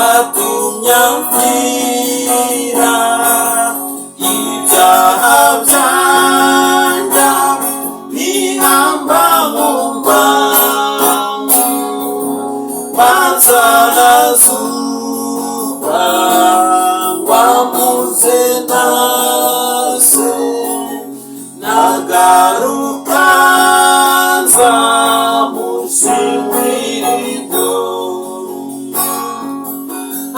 watumye mfira ibyaha byanjye bihamba mu mva, maze arazuka wamuze nase, nagaruka nzamushimira ibyo.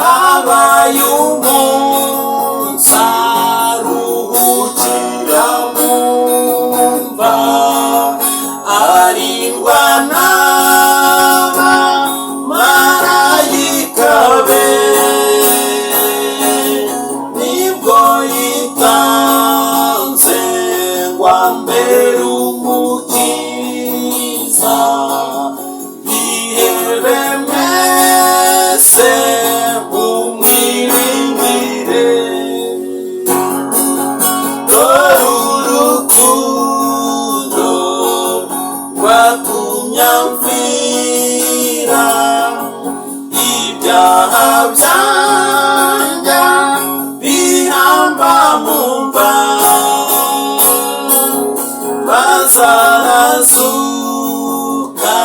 Habaye umunsi aruhukira mu mva, arindwa n'abamarayika be, nibwo yitanze ngo ambere umukiza. Bihebe mwese mumwiringire, dore urukundo rwatumye mfira ibyaha byanjye bihamba mu mva, maze arazuka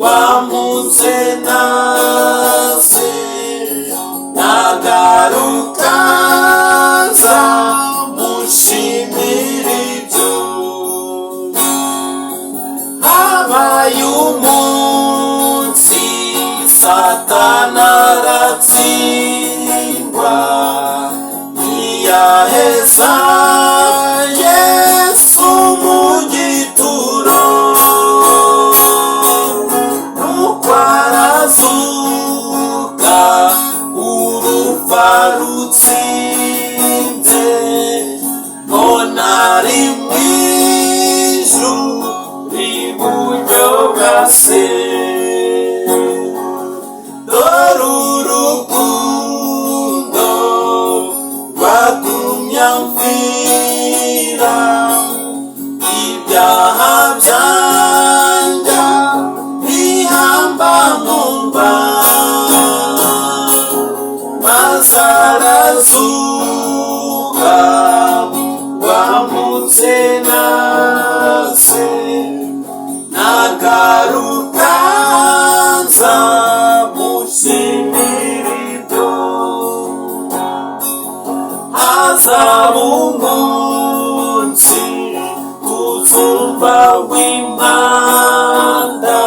wamuze nase, nagaruka nzamushimira ibyo. Habaye umunsi Satani aratsindwa, ntiyaheza Yesu mu gituro, nuko arazuka urupfa rutsinze, none ari mu ijuru iburyo bwa Se. Dore urukundo rwatumye mfira ibyaha byanjye bihamba mu mva, maze arazuka wamutse nase, nagaruka nzamushimira ibyo. Hazaba umunsi tuzumva w'impanda,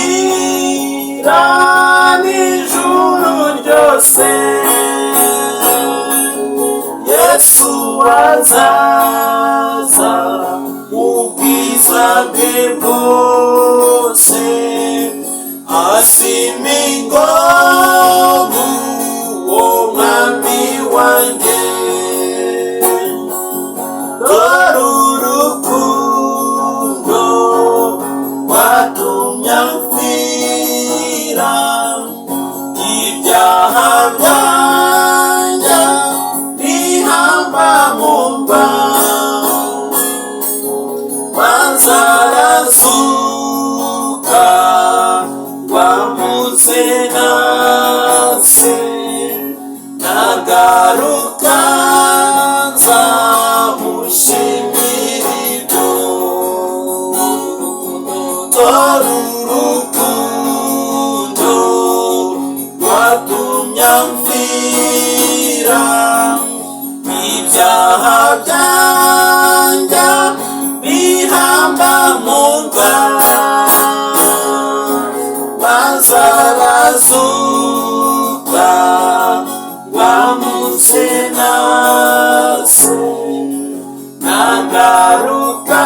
arabagira n'ijuru ryose, Yesu azaza mu bwiza bwe bwose, ashima ingoma uwo mwami wanjye. Dore urukundo rwatumye mfira ibyaha byanjye bihamba mu mva, maze arazuka wamuze nase, nagaruka nzamushimira ibyo. Dore urukundo rwatumye mfira ibyaha byanjye bihamba mu mva, maze arazuka wamutse nase, nagaruka